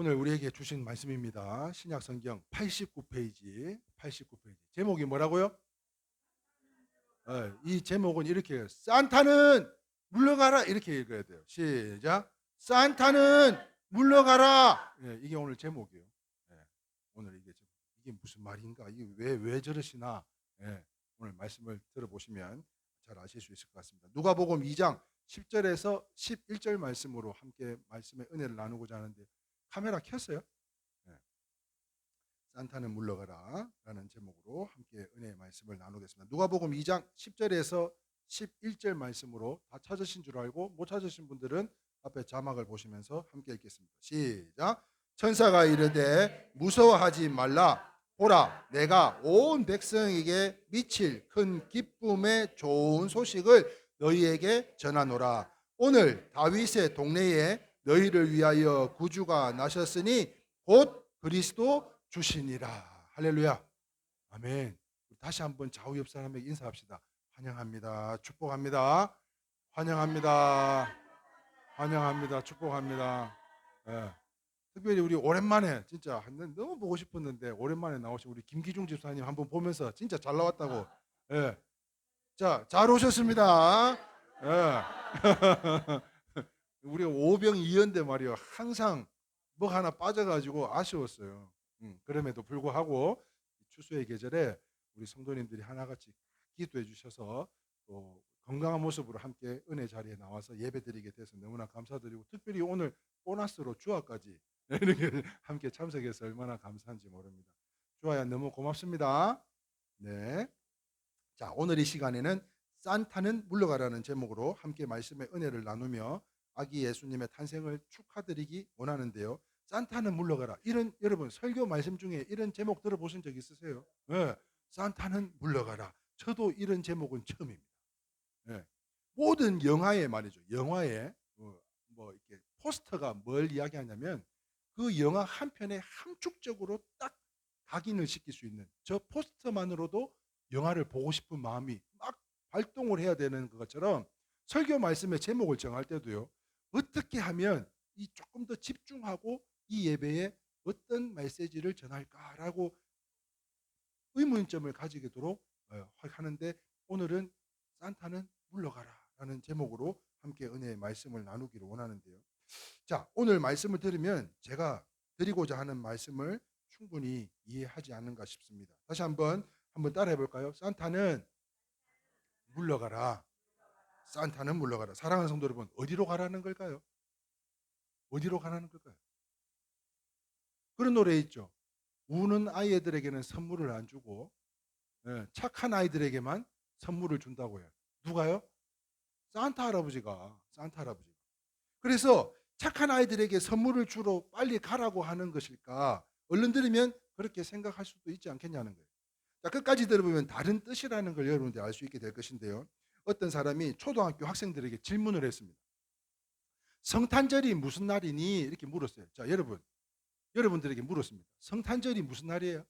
오늘 우리에게 주신 말씀입니다. 신약 성경 89페이지, 89페이지. 제목이 뭐라고요? 이 제목은 이렇게 해요. 산타는 물러가라 이렇게 읽어야 돼요. 시작. 산타는 물러가라. 이게 오늘 제목이에요. 오늘 이게 무슨 말인가? 이게 왜 저러시나? 오늘 말씀을 들어보시면 잘 아실 수 있을 것 같습니다. 누가복음 2장 10절에서 11절 말씀으로 함께 말씀의 은혜를 나누고자 하는데 카메라 켰어요? 산타는 물러가라 라는 제목으로 함께 은혜의 말씀을 나누겠습니다. 누가복음 2장 10절에서 11절 말씀으로 다 찾으신 줄 알고 못 찾으신 분들은 앞에 자막을 보시면서 함께 읽겠습니다. 시작. 천사가 이르되 무서워하지 말라. 보라, 내가 온 백성에게 미칠 큰 기쁨의 좋은 소식을 너희에게 전하노라. 오늘 다윗의 동네에 너희를 위하여 구주가 나셨으니 곧 그리스도 주시니라. 할렐루야. 아멘. 다시 한번 좌우 옆 사람에게 인사합시다. 환영합니다. 축복합니다. 환영합니다. 환영합니다. 축복합니다. 특별히 우리 오랜만에 진짜 너무 보고 싶었는데 오랜만에 나오신 우리 김기중 집사님 한번 보면서 진짜 잘 나왔다고. 자, 잘 오셨습니다. 우리가 오병이어인데 말이요. 항상 뭐 하나 빠져가지고 아쉬웠어요. 그럼에도 불구하고 추수의 계절에 우리 성도님들이 하나같이 기도해 주셔서 또 건강한 모습으로 함께 은혜 자리에 나와서 예배드리게 돼서 너무나 감사드리고 특별히 오늘 보너스로 주화까지 이렇게 함께 참석해서 얼마나 감사한지 모릅니다. 주화야 너무 고맙습니다. 네. 자, 오늘 이 시간에는 산타는 물러가라는 제목으로 함께 말씀의 은혜를 나누며 아기 예수님의 탄생을 축하드리기 원하는데요. 산타는 물러가라. 이런 여러분 설교 말씀 중에 이런 제목 들어보신 적 있으세요? 산타는 물러가라. 저도 이런 제목은 처음입니다. 모든 영화에 말이죠. 영화에 뭐 이렇게 포스터가 뭘 이야기하냐면 그 영화 한 편에 함축적으로 딱 각인을 시킬 수 있는 저 포스터만으로도 영화를 보고 싶은 마음이 막 발동을 해야 되는 것처럼 설교 말씀의 제목을 정할 때도요. 어떻게 하면 이 조금 더 집중하고 이 예배에 어떤 메시지를 전할까라고 의문점을 가지도록 하는데 오늘은 산타는 물러가라라는 제목으로 함께 은혜의 말씀을 나누기를 원하는데요. 자, 오늘 말씀을 들으면 제가 드리고자 하는 말씀을 충분히 이해하지 않는가 싶습니다. 다시 한번 따라해 볼까요? 산타는 물러가라. 산타는 물러가라. 사랑하는 성도 여러분, 어디로 가라는 걸까요? 어디로 가라는 걸까요? 그런 노래 있죠. 우는 아이들에게는 선물을 안 주고 착한 아이들에게만 선물을 준다고 해요. 누가요? 산타 할아버지가. 그래서 착한 아이들에게 선물을 주러 빨리 가라고 하는 것일까? 얼른 들으면 그렇게 생각할 수도 있지 않겠냐는 거예요. 자, 끝까지 들어보면 다른 뜻이라는 걸 여러분들이 알 수 있게 될 것인데요. 어떤 사람이 초등학교 학생들에게 질문을 했습니다. 성탄절이 무슨 날이니? 이렇게 물었어요. 자, 여러분들에게 물었습니다. 성탄절이 무슨 날이에요?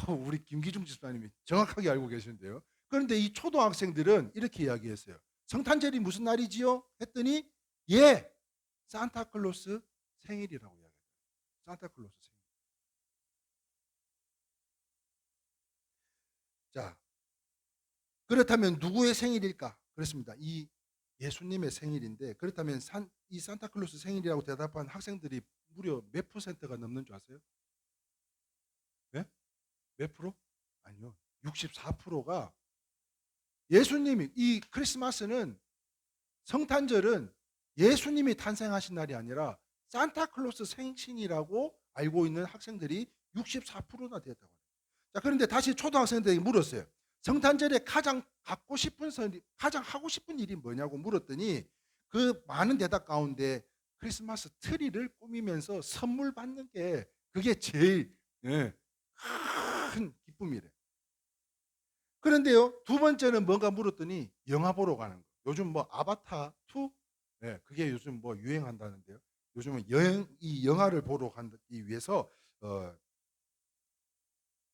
우리 김기중 집사님이 정확하게 알고 계시는데요. 그런데 이 초등학생들은 이렇게 이야기했어요. 성탄절이 무슨 날이지요? 했더니 예, 산타클로스 생일이라고 이야기해요. 산타클로스 생일. 자, 그렇다면 누구의 생일일까? 그렇습니다. 이 예수님의 생일인데 그렇다면 이 산타클로스 생일이라고 대답한 학생들이 무려 몇 퍼센트가 넘는 줄 아세요? 네? 몇 프로? 아니요. 64%가 예수님이 이 크리스마스는 성탄절은 예수님이 탄생하신 날이 아니라 산타클로스 생신이라고 알고 있는 학생들이 64%나 되었다고 해요. 자, 그런데 다시 초등학생들에게 물었어요. 성탄절에 가장 하고 싶은 일이 뭐냐고 물었더니 그 많은 대답 가운데 크리스마스 트리를 꾸미면서 선물 받는 게 그게 제일 큰 기쁨이래. 그런데요, 두 번째는 뭔가 물었더니 영화 보러 가는 거. 요즘 뭐 아바타 2? 그게 요즘 뭐 유행한다는데요. 요즘은 이 영화를 보러 가기 위해서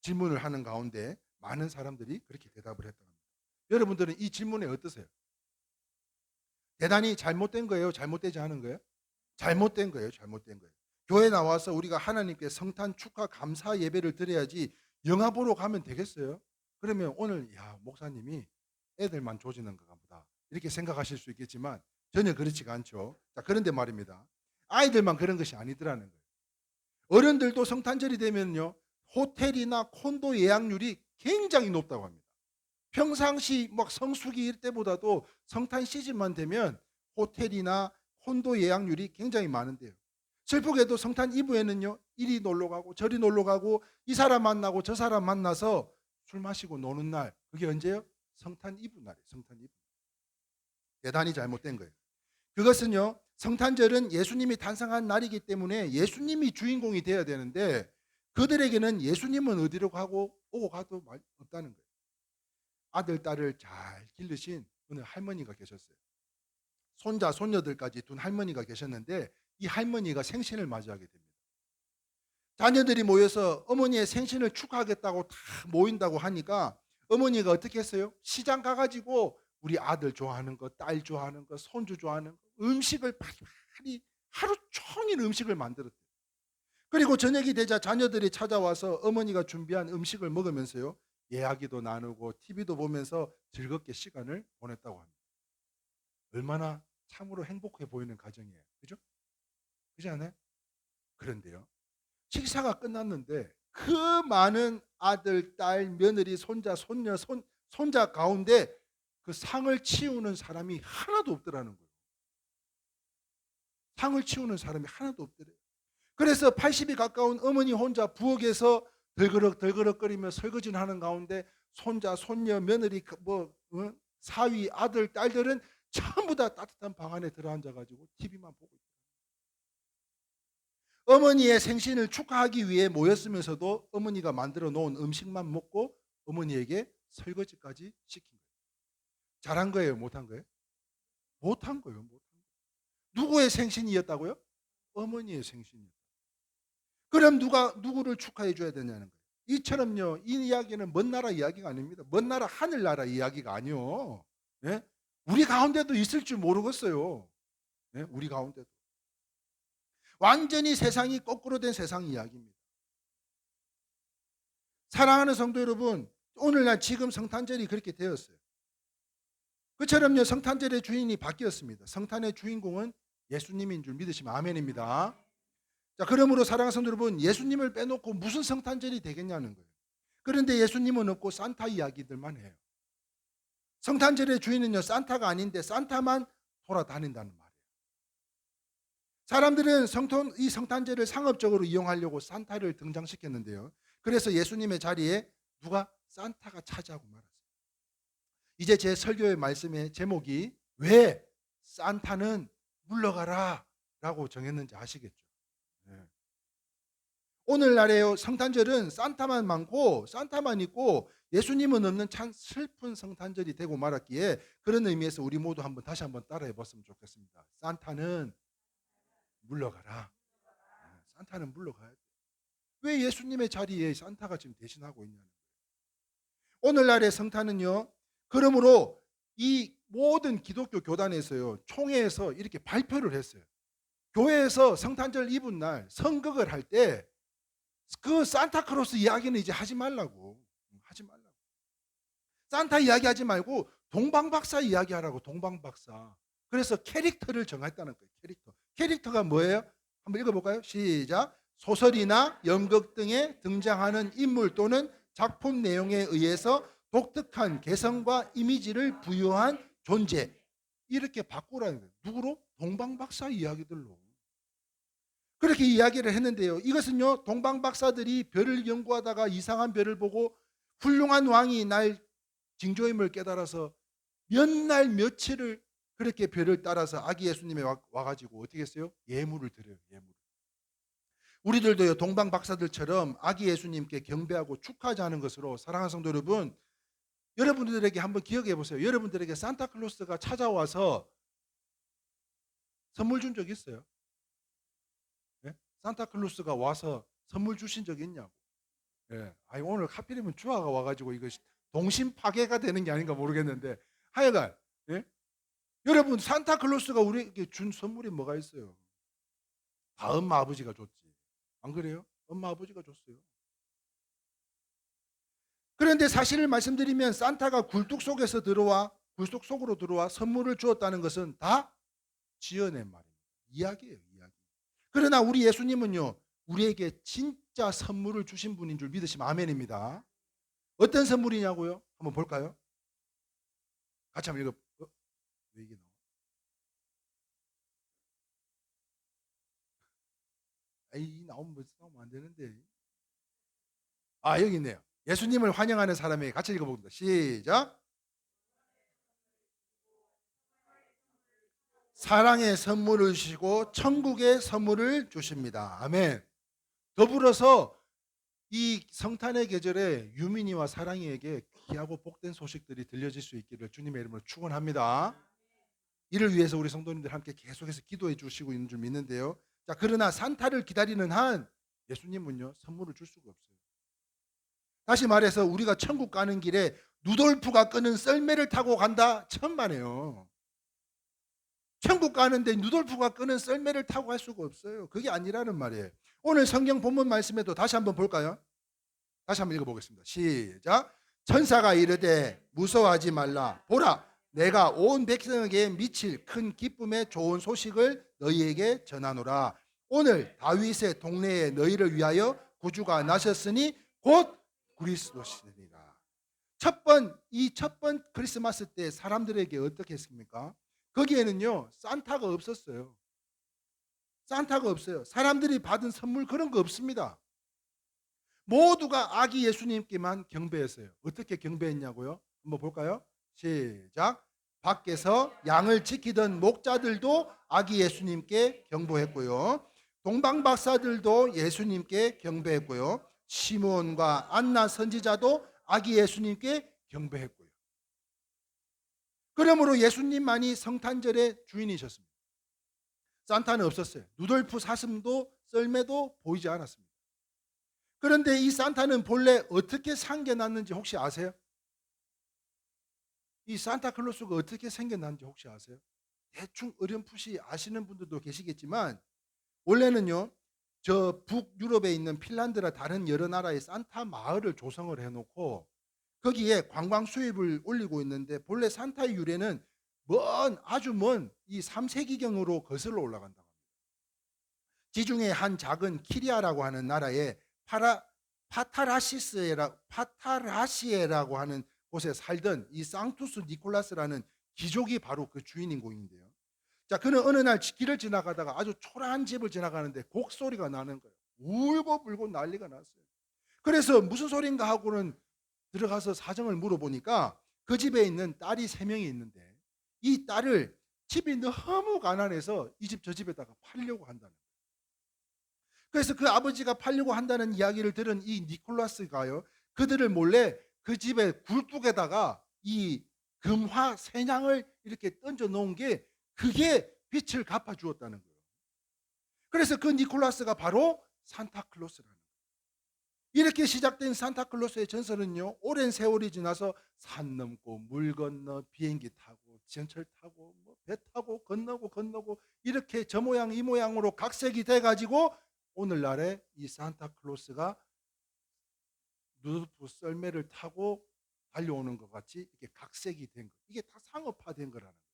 질문을 하는 가운데 많은 사람들이 그렇게 대답을 했다고 합니다. 여러분들은 이 질문에 어떠세요? 대단히 잘못된 거예요? 잘못되지 않은 거예요? 잘못된 거예요. 잘못된 거예요. 교회 나와서 우리가 하나님께 성탄 축하 감사 예배를 드려야지 영화 보러 가면 되겠어요? 그러면 오늘 야 목사님이 애들만 조지는 건가 보다 이렇게 생각하실 수 있겠지만 전혀 그렇지가 않죠. 자, 그런데 말입니다. 아이들만 그런 것이 아니더라는 거예요. 어른들도 성탄절이 되면요 호텔이나 콘도 예약률이 굉장히 높다고 합니다. 평상시 막 성수기 때보다도 성탄 시즌만 되면 호텔이나 콘도 예약률이 굉장히 많은데요. 슬프게도 성탄 이브에는요 이리 놀러 가고 저리 놀러 가고 이 사람 만나고 저 사람 만나서 술 마시고 노는 날 그게 언제요? 성탄 이브 날이에요. 성탄 이브. 대단히 잘못된 거예요. 그것은요 성탄절은 예수님이 탄생한 날이기 때문에 예수님이 주인공이 되어야 되는데 그들에게는 예수님은 어디로 가고 오고 가도 말 없다는 거예요. 아들 딸을 잘 기르신 어느 할머니가 계셨어요. 손자 손녀들까지 둔 할머니가 계셨는데 이 할머니가 생신을 맞이하게 됩니다. 자녀들이 모여서 어머니의 생신을 축하하겠다고 다 모인다고 하니까 어머니가 어떻게 했어요? 시장 가가지고 우리 아들 좋아하는 거, 딸 좋아하는 거, 손주 좋아하는 거 음식을 많이 하루 종일 음식을 만들었대요. 그리고 저녁이 되자 자녀들이 찾아와서 어머니가 준비한 음식을 먹으면서요 이야기도 나누고 TV도 보면서 즐겁게 시간을 보냈다고 합니다. 얼마나 참으로 행복해 보이는 가정이에요. 그죠? 그렇지 않아요? 그런데요. 식사가 끝났는데 그 많은 아들, 딸, 며느리, 손자, 손녀, 손자 가운데 그 상을 치우는 사람이 하나도 없더라는 거예요. 상을 치우는 사람이 하나도 없더래요. 그래서 80이 가까운 어머니 혼자 부엌에서 덜그럭덜그럭거리며 설거지를 하는 가운데 손자, 손녀, 며느리, 사위, 아들, 딸들은 전부 다 따뜻한 방 안에 들어앉아가지고 TV만 보고 있어요. 어머니의 생신을 축하하기 위해 모였으면서도 어머니가 만들어 놓은 음식만 먹고 어머니에게 설거지까지 시킨 거예요. 잘한 거예요? 못한 거예요? 못한 거예요. 못한 거예요. 누구의 생신이었다고요? 어머니의 생신이었어요. 그럼 누구를 축하해 줘야 되냐는 거예요. 이처럼요, 이 이야기는 먼 나라 이야기가 아닙니다. 먼 나라 하늘나라 이야기가 아니요. 예? 우리 가운데도 있을 줄 모르겠어요. 예? 우리 가운데도. 완전히 세상이 거꾸로 된 세상 이야기입니다. 사랑하는 성도 여러분, 오늘날 지금 성탄절이 그렇게 되었어요. 그처럼요, 성탄절의 주인이 바뀌었습니다. 성탄의 주인공은 예수님인 줄 믿으시면 아멘입니다. 자, 그러므로 사랑하는 성도 여러분, 예수님을 빼놓고 무슨 성탄절이 되겠냐는 거예요. 그런데 예수님은 없고 산타 이야기들만 해요. 성탄절의 주인은요 산타가 아닌데 산타만 돌아다닌다는 말이에요. 사람들은 이 성탄절을 상업적으로 이용하려고 산타를 등장시켰는데요. 그래서 예수님의 자리에 누가 산타가 차지하고 말았어요. 이제 제 설교의 말씀의 제목이 왜 산타는 물러가라 라고 정했는지 아시겠죠? 네. 오늘날의 성탄절은 산타만 많고 산타만 있고 예수님은 없는 참 슬픈 성탄절이 되고 말았기에 그런 의미에서 우리 모두 다시 한번 따라해 봤으면 좋겠습니다. 산타는 물러가라. 산타는 물러가야 돼. 왜 예수님의 자리에 산타가 지금 대신하고 있냐는 거예요. 오늘날의 성탄은요. 그러므로 이 모든 기독교 교단에서요. 총회에서 이렇게 발표를 했어요. 교회에서 성탄절 이브 날 성극을 할 때 그 산타크로스 이야기는 이제 하지 말라고. 하지 말라고. 산타 이야기하지 말고 동방박사 이야기하라고. 동방박사. 그래서 캐릭터를 정했다는 거예요. 캐릭터가 뭐예요? 한번 읽어볼까요? 시작. 소설이나 연극 등에 등장하는 인물 또는 작품 내용에 의해서 독특한 개성과 이미지를 부여한 존재. 이렇게 바꾸라는 거예요. 누구로? 동방박사 이야기들로. 그렇게 이야기를 했는데요. 이것은요. 동방박사들이 별을 연구하다가 이상한 별을 보고 훌륭한 왕이 날 징조임을 깨달아서 몇 날 며칠을 그렇게 별을 따라서 아기 예수님에 와가지고 어떻게 했어요? 예물을 드려요. 예물. 우리들도요. 동방박사들처럼 아기 예수님께 경배하고 축하하자는 것으로 사랑하는 성도 여러분, 여러분들에게 한번 기억해 보세요. 여러분들에게 산타클로스가 찾아와서 선물 준 적 있어요? 네? 산타클로스가 와서 선물 주신 적 있냐고. 네. 아니, 오늘 하필이면 주아가 와가지고 이거 동심 파괴가 되는 게 아닌가 모르겠는데 하여간 네? 여러분 산타클로스가 우리에게 준 선물이 뭐가 있어요? 다 엄마 아버지가 줬지. 안 그래요? 엄마 아버지가 줬어요. 그런데 사실을 말씀드리면 산타가 굴뚝 속으로 들어와 선물을 주었다는 것은 다 지어낸 말입니다. 이야기예요, 이야기. 그러나 우리 예수님은요, 우리에게 진짜 선물을 주신 분인 줄 믿으시면 아멘입니다. 어떤 선물이냐고요? 한번 볼까요? 같이 한번 읽어. 왜 이게 나와? 에이, 나오면 안 되는데. 여기 있네요. 예수님을 환영하는 사람에게 같이 읽어봅니다. 시작. 사랑의 선물을 주시고 천국의 선물을 주십니다. 아멘. 더불어서 이 성탄의 계절에 유민이와 사랑이에게 귀하고 복된 소식들이 들려질 수 있기를 주님의 이름으로 축원합니다. 이를 위해서 우리 성도님들 함께 계속해서 기도해 주시고 있는 줄 믿는데요. 자, 그러나 산타를 기다리는 한 예수님은요, 선물을 줄 수가 없어요. 다시 말해서 우리가 천국 가는 길에 누돌프가 끄는 썰매를 타고 간다, 천만에요. 천국 가는데 누돌프가 끄는 썰매를 타고 갈 수가 없어요. 그게 아니라는 말이에요. 오늘 성경 본문 말씀에도 다시 한번 볼까요? 다시 한번 읽어보겠습니다. 시작. 천사가 이르되 무서워하지 말라. 보라, 내가 온 백성에게 미칠 큰 기쁨의 좋은 소식을 너희에게 전하노라. 오늘 다윗의 동네에 너희를 위하여 구주가 나셨으니 곧 그리스도시니라. 첫 번 크리스마스 때 사람들에게 어떻게 했습니까? 거기에는요, 산타가 없었어요. 산타가 없어요. 사람들이 받은 선물 그런 거 없습니다. 모두가 아기 예수님께만 경배했어요. 어떻게 경배했냐고요? 한번 볼까요? 시작. 밖에서 양을 지키던 목자들도 아기 예수님께 경배했고요. 동방박사들도 예수님께 경배했고요. 시므온과 안나 선지자도 아기 예수님께 경배했고요. 그러므로 예수님만이 성탄절의 주인이셨습니다. 산타는 없었어요. 누돌프 사슴도 썰매도 보이지 않았습니다. 그런데 이 산타는 본래 어떻게 생겨났는지 혹시 아세요? 이 산타클로스가 어떻게 생겨났는지 혹시 아세요? 대충 어렴풋이 아시는 분들도 계시겠지만 원래는요, 저 북유럽에 있는 핀란드나 다른 여러 나라의 산타 마을을 조성을 해놓고 거기에 관광 수입을 올리고 있는데 본래 산타의 유래는 아주 먼 이 3세기경으로 거슬러 올라간다고 합니다. 지중해 한 작은 키리아라고 하는 나라에 파타라시에라고 하는 곳에 살던 이 상투스 니콜라스라는 귀족이 바로 그 주인공인데요. 자, 그는 어느 날 길을 지나가다가 아주 초라한 집을 지나가는데 곡소리가 나는 거예요. 울고 불고 난리가 났어요. 그래서 무슨 소린가 하고는 들어가서 사정을 물어보니까 그 집에 있는 딸이 3명이 있는데 이 딸을 집이 너무 가난해서 이 집 저 집에다가 팔려고 한다는 거예요. 그래서 그 아버지가 팔려고 한다는 이야기를 들은 이 니콜라스가요, 그들을 몰래 그 집의 굴뚝에다가 이 금화 세냥을 이렇게 던져 놓은 게 그게 빛을 갚아 주었다는 거예요. 그래서 그 니콜라스가 바로 산타클로스라는 거예요. 이렇게 시작된 산타클로스의 전설은요, 오랜 세월이 지나서 산 넘고 물 건너 비행기 타고 지하철 타고 배 타고 건너고 이렇게 저 모양 이 모양으로 각색이 돼가지고 오늘날에 이 산타클로스가 누드프 썰매를 타고 달려오는 것 같이 이렇게 각색이 된 거. 이게 다 상업화된 거라는 거예요.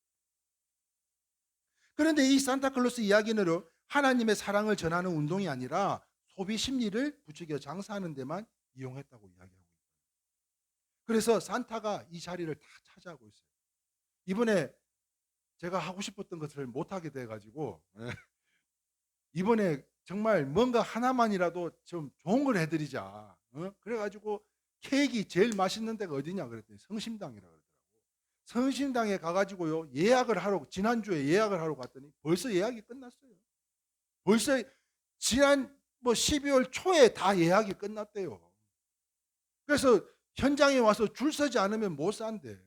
그런데 이 산타클로스 이야기는 하나님의 사랑을 전하는 운동이 아니라 소비 심리를 부추겨 장사하는 데만 이용했다고 이야기하고 있어요. 그래서 산타가 이 자리를 다 차지하고 있어요. 이번에 제가 하고 싶었던 것을 못하게 돼가지고 이번에 정말 뭔가 하나만이라도 좀 좋은 걸 해드리자. 그래가지고 케이크 제일 맛있는 데가 어디냐 그랬더니 성심당이라 그러더라고. 성심당에 가가지고요, 지난주에 예약을 하러 갔더니 벌써 예약이 끝났어요. 벌써 지난 12월 초에 다 예약이 끝났대요. 그래서 현장에 와서 줄 서지 않으면 못 산대.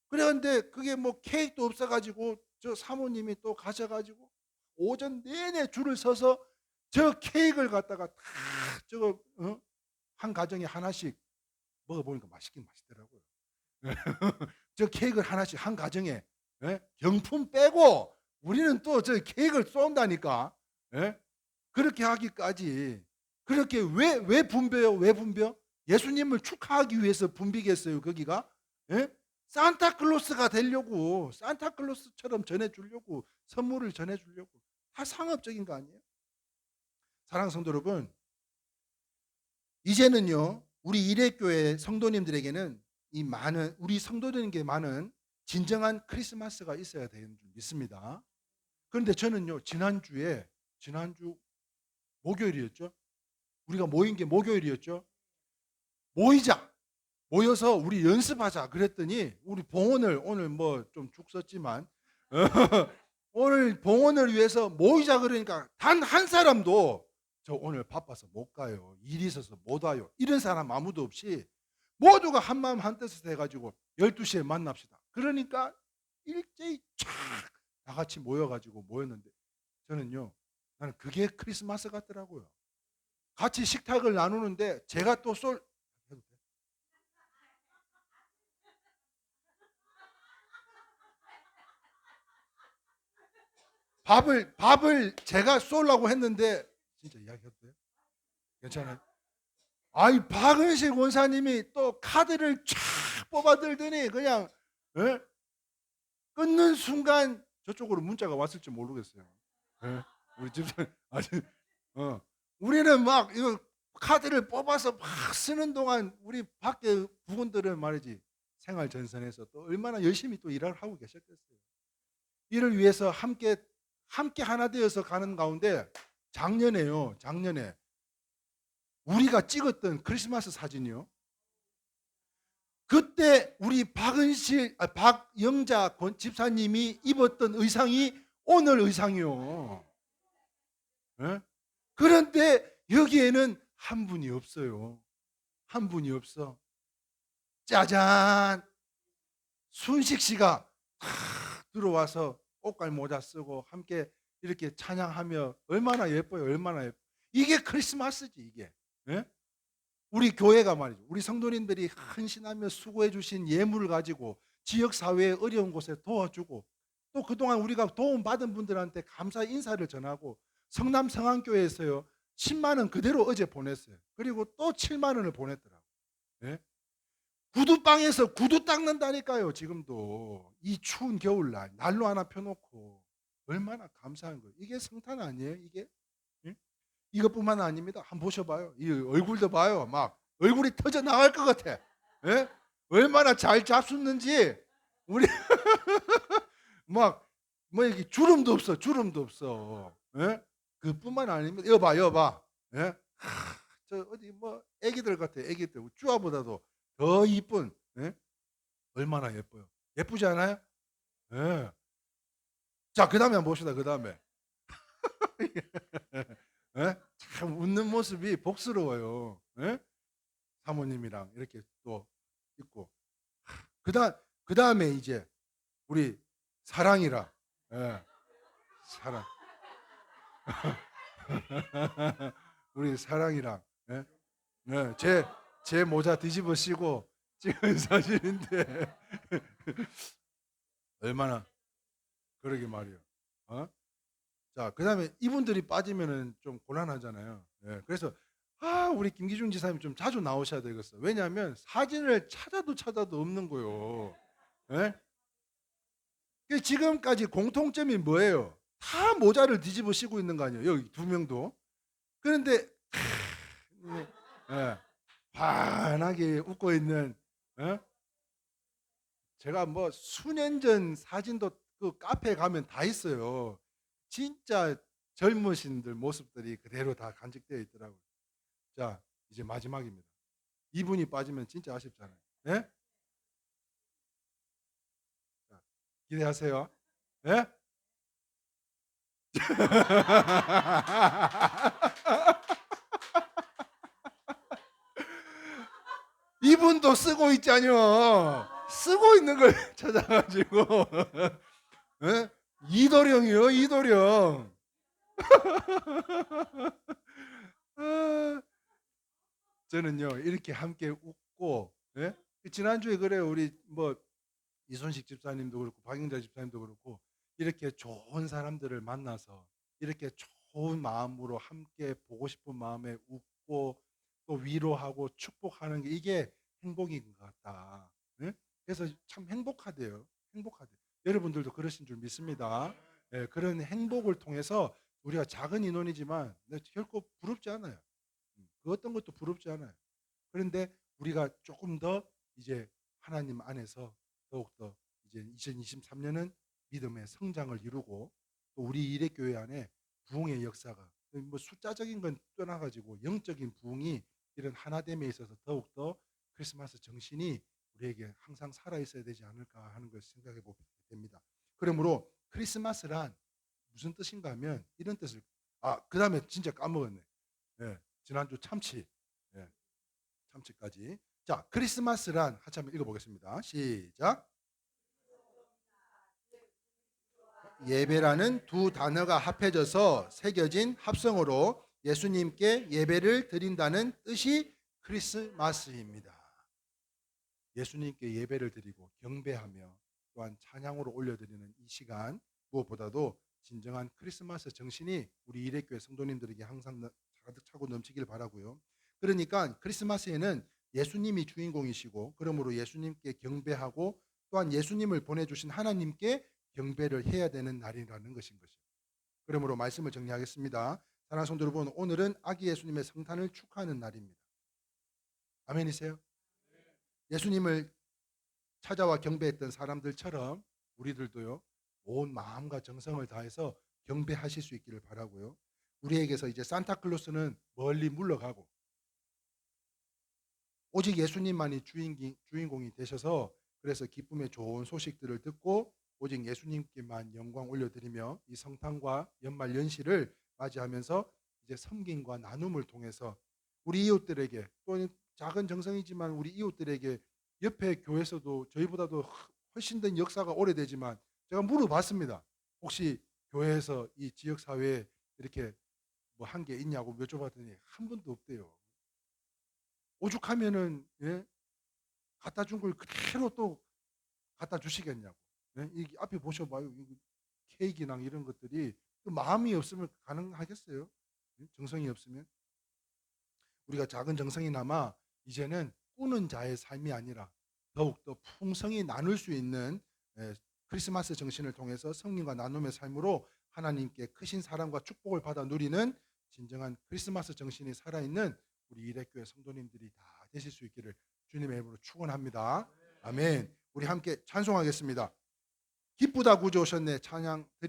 그런데 그게 케이크도 없어가지고 저 사모님이 또 가셔가지고 오전 내내 줄을 서서 저 케이크를 갖다가 다 한 가정에 하나씩 먹어보니까 맛있긴 맛있더라고요. 저 케이크를 하나씩 한 가정에 경품 빼고 우리는 또 저 케이크를 쏜다니까. 그렇게 하기까지 그렇게 왜 분벼요? 왜 분벼? 예수님을 축하하기 위해서 분비겠어요, 거기가? 예? 산타클로스가 되려고, 산타클로스처럼 전해주려고, 선물을 전해주려고. 다 상업적인 거 아니에요? 사랑하는 성도 여러분, 이제는요, 우리 일회교회 성도님들에게는 이 많은, 우리 성도들에게 많은 진정한 크리스마스가 있어야 되는 줄 믿습니다. 그런데 저는요, 지난주 목요일이었죠? 우리가 모인 게 목요일이었죠? 모이자! 모여서 우리 연습하자 그랬더니 우리 봉헌을 오늘 뭐 좀 죽 썼지만 오늘 봉헌을 위해서 모이자 그러니까 단 한 사람도 저 오늘 바빠서 못 가요. 일이 있어서 못 와요. 이런 사람 아무도 없이 모두가 한마음 한뜻을 해가지고 12시에 만납시다. 그러니까 일제히 촥 다 같이 모여가지고 모였는데 저는요, 나는 그게 크리스마스 같더라고요. 같이 식탁을 나누는데 제가 또 밥을 제가 쏠라고 했는데 진짜 이야기해도 돼요? 괜찮아요? 아이 박은식 원사님이 또 카드를 쫙 뽑아들더니 그냥 예? 끊는 순간 저쪽으로 문자가 왔을지 모르겠어요. 예? 우리 집사님 아직 우리는 막 이거 카드를 뽑아서 막 쓰는 동안 우리 밖에 부분들은 말이지 생활 전선에서 또 얼마나 열심히 또 일을 하고 계셨겠어요. 이를 위해서 함께 하나 되어서 가는 가운데 작년에요. 작년에 우리가 찍었던 크리스마스 사진이요. 그때 우리 박영자 집사님이 입었던 의상이 오늘 의상이요. 예? 그런데 여기에는 한 분이 없어요. 한 분이 없어. 짜잔! 순식 씨가 들어와서 옷갈 모자 쓰고 함께 이렇게 찬양하며 얼마나 예뻐요. 얼마나 예뻐. 이게 크리스마스지 이게. 예? 우리 교회가 말이죠. 우리 성도님들이 헌신하며 수고해 주신 예물을 가지고 지역사회의 어려운 곳에 도와주고 또 그동안 우리가 도움받은 분들한테 감사 인사를 전하고 성남 성안교회에서요 10만 원 그대로 어제 보냈어요. 그리고 또 7만 원을 보냈더라고요. 예? 구두방에서 구두 닦는다니까요. 지금도 이 추운 겨울날 난로 하나 펴놓고 얼마나 감사한 거예요. 이게 성탄 아니에요? 이게? 예? 이것뿐만 아닙니다. 한번 보셔봐요. 이 얼굴도 봐요. 막 얼굴이 터져 나갈 것 같아. 예? 얼마나 잘 잡수는지 우리 막 뭐 이게 주름도 없어. 주름도 없어. 예? 그뿐만 아닙니다. 여봐, 여봐. 예? 저 어디 뭐 애기들 같아. 애기들 쭈아보다도 더 이쁜. 예? 얼마나 예뻐요. 예쁘지 않아요? 예. 자, 그다음에 한번 봅시다. 그다음에 예? 참 웃는 모습이 복스러워요. 예? 사모님이랑 이렇게 또 있고 그다음에 이제 우리 사랑이라 예, 사랑 우리 사랑이랑 예? 예, 제 모자 뒤집어 씌고 찍은 사진인데 얼마나 그러게 말이에요. 어? 자, 그다음에 이분들이 빠지면은 좀 곤란하잖아요. 예, 그래서 우리 김기중 지사님 좀 자주 나오셔야 되겠어. 왜냐하면 사진을 찾아도 없는 거요. 예? 지금까지 공통점이 뭐예요? 다 모자를 뒤집어 씌고 있는 거 아니에요? 여기 두 명도. 그런데 예, 환하게 웃고 있는 제가 뭐 수년 전 사진도 그 카페에 가면 다 있어요. 진짜 젊으신들 모습들이 그대로 다 간직되어 있더라고요. 자, 이제 마지막입니다. 이분이 빠지면 진짜 아쉽잖아요. 예? 자, 기대하세요. 예? 이분도 쓰고 있잖요. 쓰고 있는 걸 찾아가지고 예? 이도령이요, 이도령. 저는요 이렇게 함께 웃고 예? 지난주에 그래요. 우리 뭐 이순식 집사님도 그렇고 박영자 집사님도 그렇고 이렇게 좋은 사람들을 만나서 이렇게 좋은 마음으로 함께 보고 싶은 마음에 웃고 또 위로하고 축복하는 게 이게 행복인 것 같다. 예? 그래서 참 행복하대요. 행복하대요. 여러분들도 그러신 줄 믿습니다. 예, 그런 행복을 통해서 우리가 작은 인원이지만 결코 부럽지 않아요. 그 어떤 것도 부럽지 않아요. 그런데 우리가 조금 더 이제 하나님 안에서 더욱더 이제 2023년은 믿음의 성장을 이루고 또 우리 일회교회 안에 부흥의 역사가 뭐 숫자적인 건 떠나가지고 영적인 부흥이 이런 하나됨에 있어서 더욱더 크리스마스 정신이 우리에게 항상 살아있어야 되지 않을까 하는 것을 생각해 보게 됩니다. 그러므로 크리스마스란 무슨 뜻인가 하면 이런 뜻을 그 다음에 진짜 까먹었네. 예, 지난주 참치. 예, 참치까지. 자, 크리스마스란 같이 한번 읽어보겠습니다. 시작. 예배라는 두 단어가 합해져서 새겨진 합성어로 예수님께 예배를 드린다는 뜻이 크리스마스입니다. 예수님께 예배를 드리고 경배하며 또한 찬양으로 올려드리는 이 시간, 무엇보다도 진정한 크리스마스 정신이 우리 일회교회 성도님들에게 항상 가득 차고 넘치길 바라고요. 그러니까 크리스마스에는 예수님이 주인공이시고 그러므로 예수님께 경배하고 또한 예수님을 보내주신 하나님께 경배를 해야 되는 날이라는 것인 것이죠. 그러므로 말씀을 정리하겠습니다. 사랑하는 성도 여러분, 오늘은 아기 예수님의 성탄을 축하하는 날입니다. 아멘이세요? 예수님을 찾아와 경배했던 사람들처럼 우리들도요, 온 마음과 정성을 다해서 경배하실 수 있기를 바라고요. 우리에게서 이제 산타클로스는 멀리 물러가고 오직 예수님만이 주인공이 되셔서 그래서 기쁨의 좋은 소식들을 듣고 오직 예수님께만 영광 올려드리며 이 성탄과 연말 연시를 맞이하면서 이제 섬김과 나눔을 통해서 우리 이웃들에게 또 작은 정성이지만 우리 이웃들에게 옆에 교회에서도 저희보다도 훨씬 더 역사가 오래되지만 제가 물어봤습니다. 혹시 교회에서 이 지역 사회에 이렇게 뭐 한 게 있냐고 여쭤봤더니 한 번도 없대요. 오죽하면은 갖다 준 걸 그대로 또 갖다 주시겠냐고. 이 앞에 보셔봐요. 케이크랑 이런 것들이 그 마음이 없으면 가능하겠어요? 정성이 없으면 우리가 작은 정성이나마 이제는 꾸는 자의 삶이 아니라 더욱더 풍성히 나눌 수 있는 크리스마스 정신을 통해서 성님과 나눔의 삶으로 하나님께 크신 사랑과 축복을 받아 누리는 진정한 크리스마스 정신이 살아있는 우리 일회교회 성도님들이 다 되실 수 있기를 주님의 이름으로 축원합니다. 아멘. 우리 함께 찬송하겠습니다. 기쁘다 구주 오셨네 찬양 드립니다.